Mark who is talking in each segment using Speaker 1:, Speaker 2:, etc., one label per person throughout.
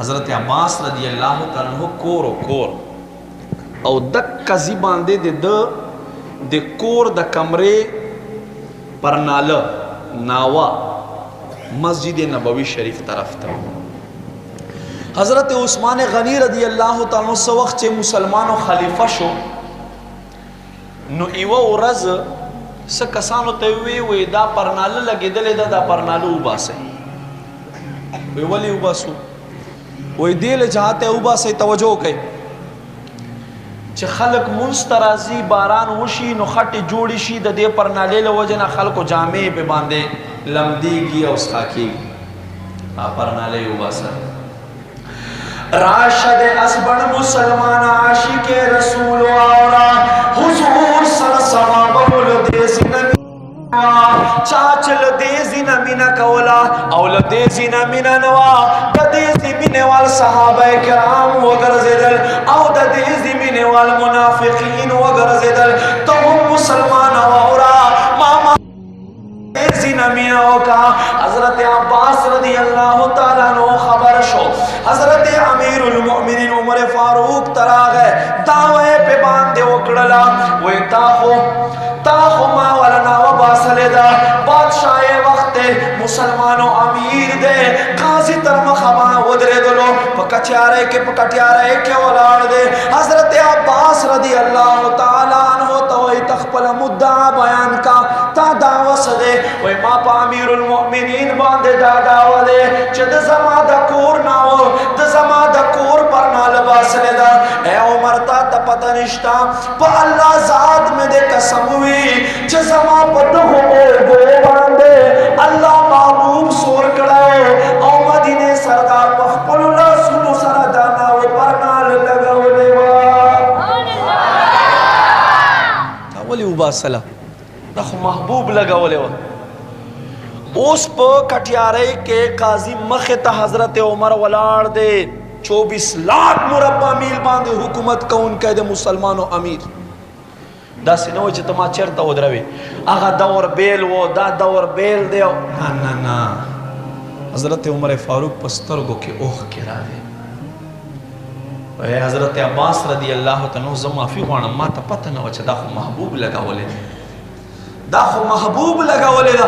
Speaker 1: حضرت عباس رضی اللہ تعالی عنہ کور و کور او دک کزی باندے دے کور دا کمرے پر ناوا مسجد نبوی شریف طرف تا حضرت عثمان غنی رضی اللہ تعالی عنہ سو وقت چے مسلمان و خلیفہ شو نو ایوہ ورز سکسانو تیوی وی دا پرنال لگی دلی دا پرنالو اوباسے وی ولی اوباسو وی دیل جہاتے اوباسے توجہ کئی چه خلق منسترازی باران وشی نو خط جوڑی شی دا دے پرنالے لوجنا خلق جامع پہ باندے لمدی گی او سخاکی پرنالے اوباسا راشد اسبن مسلمان عاشق رسول آورا حضور سر صحابہ لدیزی نمی چاچل دیزی نمینا کولا اول دیزی نمینا نوا دا دیزی منوال صحابہ کرام وگرزدل او دا دیزی منوال منافقین وگرزدل تو ہم مسلمان آورا ماما دیزی نمینا ہوکا حضرت عباس رضی اللہ تعالیٰ عنہ خبر شو حضرت امیر المؤمنین عمر فاروق تراغ ہے دعوے پہ باندے اکڑلا وی تاخو ما ولنا وباسلے دا بادشاہ وقت مسلمانوں امیر دے قاضی ترمخبا ودرے دلو پکٹیارے کے ولار دے حضرت عباس رضی اللہ تعالیٰ عنہ توئی تخپل مدعا بیان کا تا دعوہ سدے وی ما پا امیر المؤمنین باندے دا دعوہ دے چد زما دا کور ناو دا زما دا کور پر نالباس لے دا اے عمر تا پتہ نشتا پا اللہ ذات میں دے قسم ہوئی چھ زما پتہ ہو گو باندے اللہ محبوب سور کڑائے او مدینے سردار پخپل اللہ سنو سردانا و پر نال لگا و لیوا اولی اوباسلہ نخو محبوب لگا و لیوا اس پا کٹیارے کے قاضی مختا حضرت عمر ولار دے 24 لاکھ مربع میل باندے حکومت کون کہہ دے مسلمان و امیر دا سنوی چھ تما چرتا ہو دروی آغا دور بیل وہ دا دور بیل دے نا حضرت عمر فاروق پسترگو کے اوخ کرا دے حضرت عباس رضی اللہ تنو زمافی خوانا ما تا پتہ نو چھ دا خو محبوب لگا ولے دا خو محبوب لگا ولے دا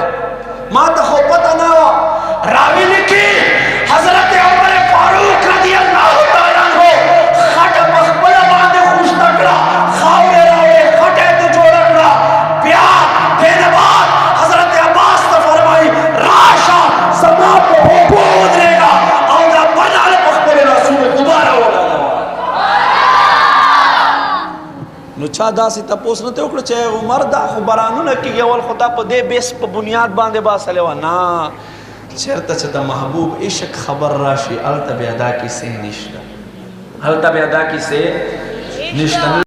Speaker 1: ما تا خو پتہ نو راوی لکی حضرت عمر فاروق رضی اللہ تعالیٰ عنہ خط مخبل باندے خوش تکڑا خاورے راوے خطے تو جو رکڑا پیار دینے بعد حضرت عباس تا فرمائی راشا زمان پہ حکو ادرے گا اور دا بنال مخبل رسول دوبارہ ہو لگا نو چا دا سی تا پوسنا تے اکڑا چاہے عمر دا خبرانو نکی گیا والخطا پا دے بیس پا بنیاد باندے باسا لیوا نا چرتا چتا محبوب عشق خبر راشی علتا بیادا کی سے نشتا